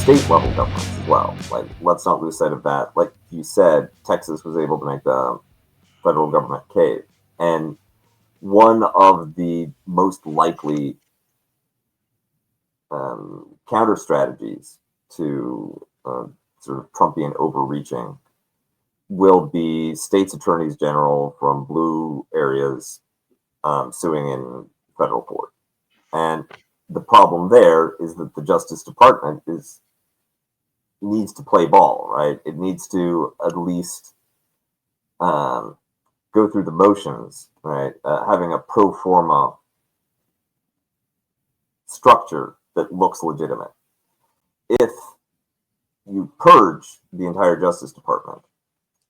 state level governments as well. Like, let's not lose sight of that. Like you said, Texas was able to make the federal government cave. And one of the most likely counter strategies to sort of Trumpian overreaching will be states' attorneys general from blue areas suing in federal court. And the problem there is that the Justice Department needs to play ball, right? It needs to at least go through the motions, right? Having a pro forma structure that looks legitimate. If you purge the entire Justice Department,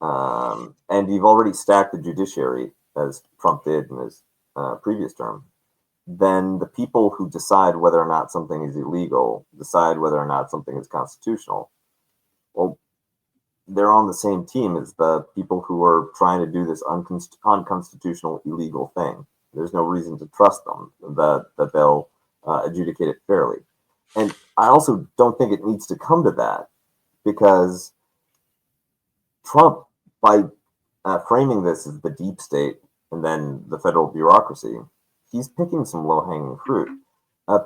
and you've already stacked the judiciary, as Trump did in his previous term, then the people who decide whether or not something is illegal, decide whether or not something is constitutional, well, they're on the same team as the people who are trying to do this unconstitutional, illegal thing. There's no reason to trust them that they'll adjudicate it fairly. And I also don't think it needs to come to that, because Trump, by framing this as the deep state and then the federal bureaucracy, he's picking some low-hanging fruit.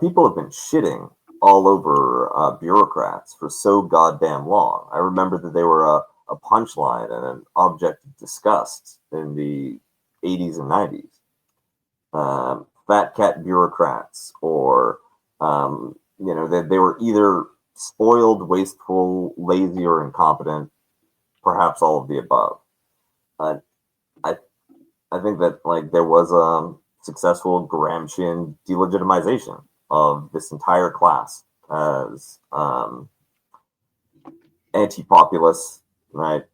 People have been shitting all over bureaucrats for so goddamn long. I remember that they were a punchline and an object of disgust in the 80s and 90s. Fat cat bureaucrats, or they were either spoiled, wasteful, lazy, or incompetent, perhaps all of the above. I think that there was a successful Gramscian delegitimization of this entire class as anti-populist, right?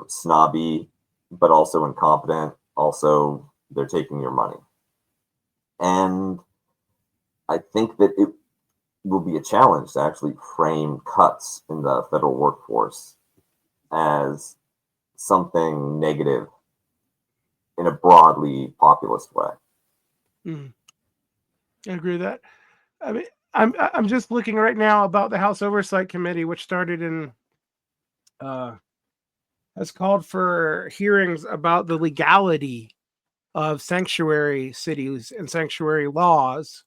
Snobby, but also incompetent. Also, they're taking your money. And I think that it will be a challenge to actually frame cuts in the federal workforce as something negative in a broadly populist way. I agree with that. I mean, I'm just looking right now about the House Oversight Committee, which started in has called for hearings about the legality of sanctuary cities and sanctuary laws.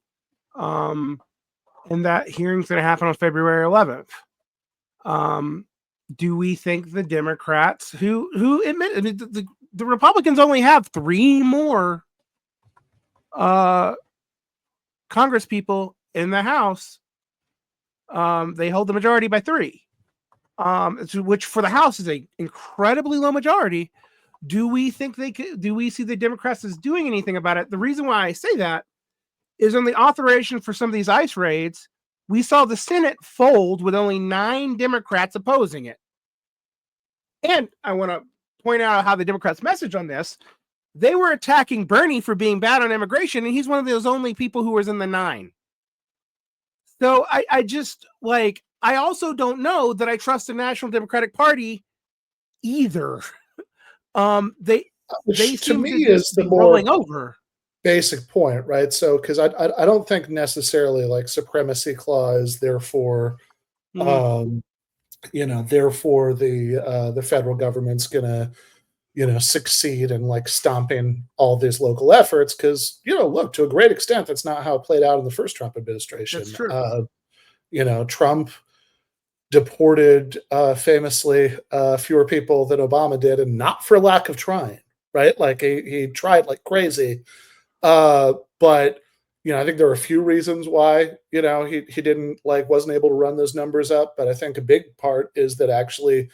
And that hearing's going to happen on February 11th. Do we think the Democrats who admit, I mean, the Republicans only have 3 more Congress people in the House. They hold the majority by 3, which for the House is an incredibly low majority. Do we think do we see the Democrats as doing anything about it? The reason why I say that is on the authorization for some of these ICE raids, we saw the Senate fold with only 9 Democrats opposing it. And I want to point out how the Democrats message on this. They were attacking Bernie for being bad on immigration, and he's one of those only people who was in the 9. So I just, I also don't know that I trust the National Democratic Party either. They to me to is the more rolling over. Basic point, right? So, because I don't think necessarily supremacy clause, therefore, therefore the federal government's gonna succeed in stomping all these local efforts, because look, to a great extent that's not how it played out in the first Trump administration. That's true. Trump deported famously fewer people than Obama did, and not for lack of trying, right? He tried like crazy. But I think there are a few reasons why he didn't wasn't able to run those numbers up. But I think a big part is that actually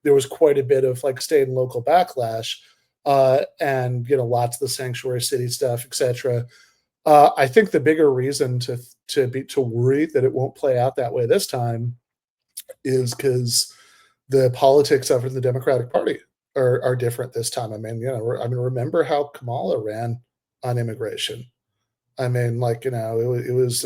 there was quite a bit of state and local backlash, and lots of the sanctuary city stuff, etc. I think the bigger reason to worry that it won't play out that way this time is because the politics of the Democratic Party are different this time. I mean, remember how Kamala ran on immigration. I mean, it was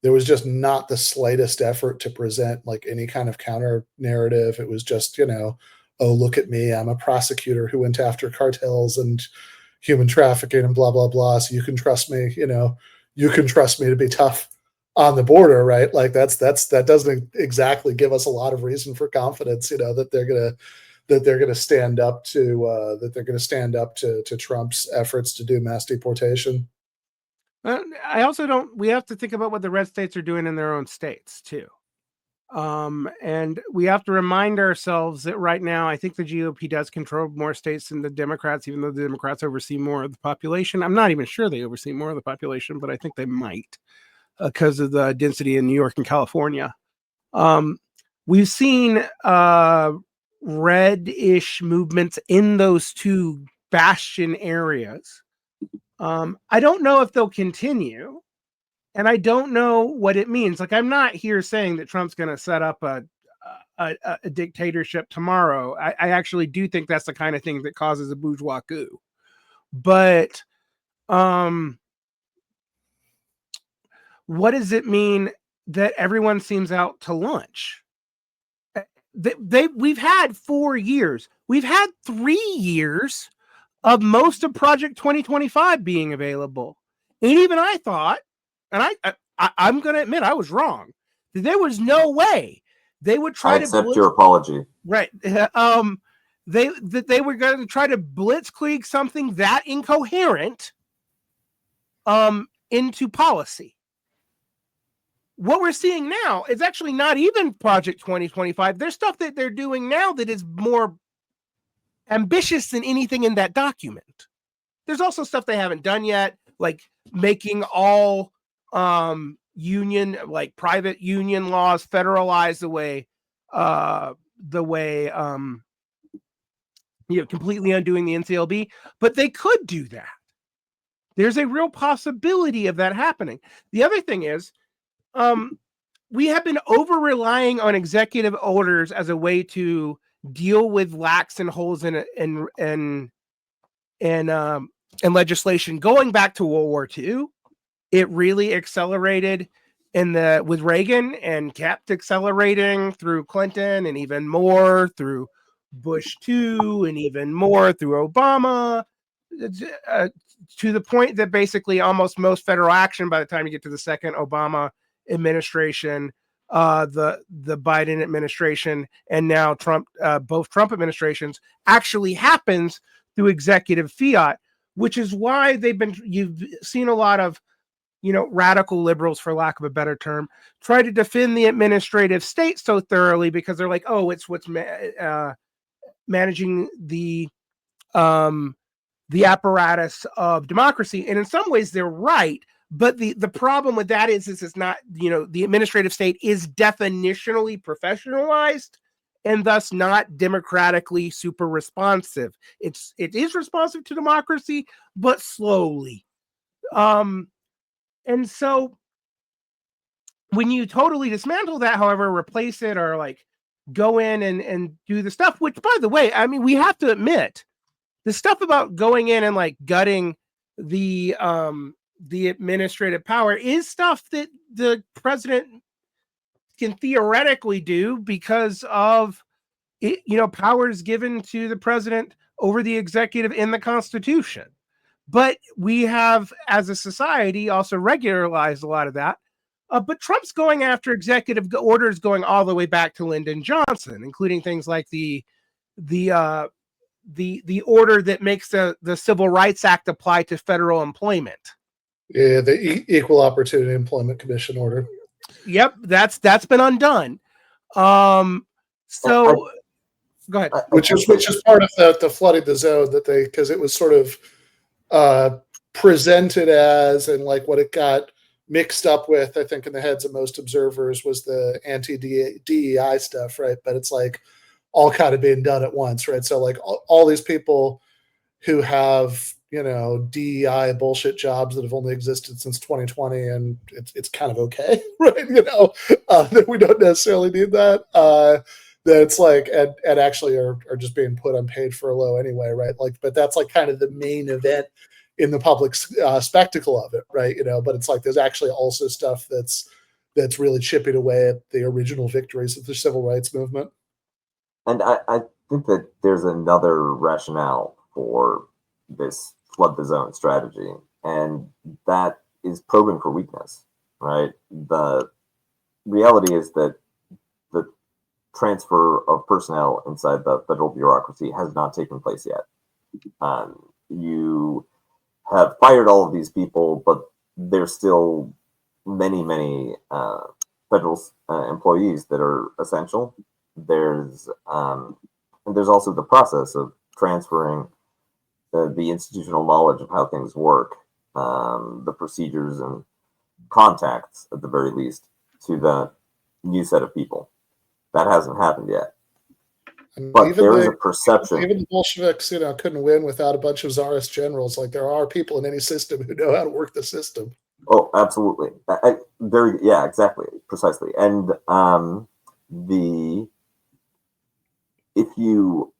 there was just not the slightest effort to present any kind of counter narrative. It was just, oh, look at me, I'm a prosecutor who went after cartels and human trafficking and blah blah blah. So you can trust me, you can trust me to be tough on the border, right? Like that doesn't exactly give us a lot of reason for confidence, that they're gonna stand up to Trump's efforts to do mass deportation. I also don't. We have to think about what the red states are doing in their own states too. And we have to remind ourselves that right now, I think the GOP does control more states than the Democrats, even though the Democrats oversee more of the population. I'm not even sure they oversee more of the population, but I think they might because of the density in New York and California. We've seen red-ish movements in those two bastion areas. I don't know if they'll continue. And I don't know what it means. Like, I'm not here saying that Trump's going to set up a dictatorship tomorrow. I actually do think that's the kind of thing that causes a bourgeois coup. But what does it mean that everyone seems out to lunch? We've had 4 years. We've had 3 years of most of Project 2025 being available. And even I thought, and I'm going to admit I was wrong. There was no way they would try to accept your apology. Right. They were going to try to blitzkrieg something that incoherent into policy. What we're seeing now is actually not even Project 2025. There's stuff that they're doing now that is more ambitious than anything in that document. There's also stuff they haven't done yet, like making all union, like private union laws federalize the way completely undoing the NCLB, but they could do that. There's a real possibility of that happening. The other thing is, we have been over relying on executive orders as a way to deal with lacks and holes in legislation going back to World War II. It really accelerated with Reagan and kept accelerating through Clinton and even more through Bush 2 and even more through Obama, to the point that basically almost most federal action by the time you get to the second Obama administration, the Biden administration, and now Trump, both Trump administrations, actually happens through executive fiat, which is why you've seen a lot of radical liberals, for lack of a better term, try to defend the administrative state so thoroughly because they're like, oh, it's what's managing the apparatus of democracy. And in some ways they're right. But the problem with that is it's not, the administrative state is definitionally professionalized and thus not democratically super responsive. It is responsive to democracy, but slowly. And so when you totally dismantle that, however, replace it or like go in and do the stuff, which, by the way, I mean, we have to admit the stuff about going in and like gutting the administrative power is stuff that the president can theoretically do because of it, powers given to the president over the executive in the Constitution. But we have, as a society, also regularized a lot of that. But Trump's going after executive orders going all the way back to Lyndon Johnson, including things like the order that makes the Civil Rights Act apply to federal employment. Yeah, the Equal Opportunity Employment Commission order. Yep, that's been undone. So go ahead. Which is part of the flooding the zone because it was sort of presented as, and like what it got mixed up with, I think in the heads of most observers, was the anti-DEI stuff, right? But it's like all kind of being done at once, right? So like all these people who have DEI bullshit jobs that have only existed since 2020, and it's kind of okay, right? That we don't necessarily need that. That it's like and actually are just being put on paid furlough anyway, right? Like, but that's like kind of the main event in the public spectacle of it, right? But it's like there's actually also stuff that's really chipping away at the original victories of the civil rights movement. And I think that there's another rationale for this flood the zone strategy, and that is probing for weakness. right? The reality is that the transfer of personnel inside the federal bureaucracy has not taken place yet. You have fired all of these people, but there's still many federal employees that are essential. And there's also the process of transferring the institutional knowledge of how things work, the procedures and contacts at the very least, to the new set of people. That hasn't happened yet. And But there is a perception. Even the Bolsheviks, couldn't win without a bunch of czarist generals. Like, there are people in any system who know how to work the system. Oh, absolutely. Yeah, exactly, precisely. And if you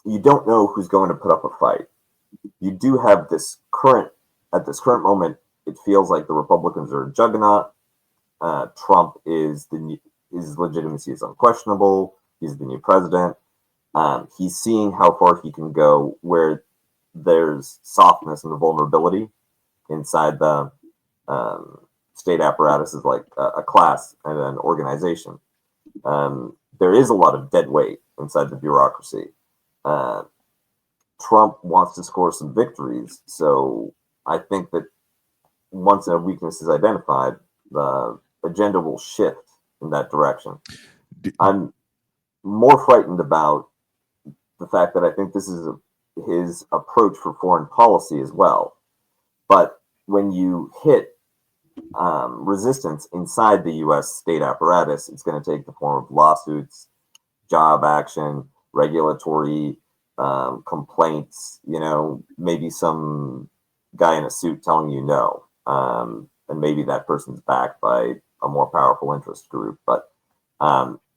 you don't know who's going to put up a fight, you do have at this current moment, it feels like the Republicans are a juggernaut. Trump his legitimacy is unquestionable. He's the new president. He's seeing how far he can go where there's softness and vulnerability inside the state apparatuses, like a class and an organization. There is a lot of dead weight inside the bureaucracy. Trump wants to score some victories, so I think that once a weakness is identified, the agenda will shift in that direction. I'm more frightened about the fact that I think this is his approach for foreign policy as well. But when you hit resistance inside the U.S. state apparatus, it's going to take the form of lawsuits, job action, regulatory complaints, maybe some guy in a suit telling you no. And maybe that person's backed by a more powerful interest group. But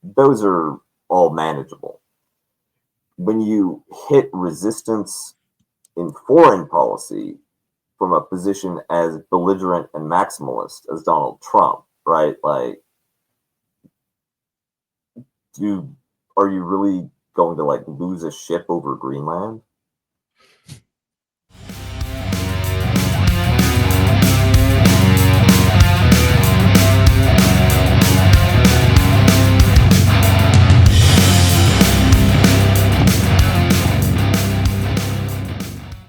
those are all manageable. When you hit resistance in foreign policy from a position as belligerent and maximalist as Donald Trump, right? Like, are you really going to lose a ship over Greenland?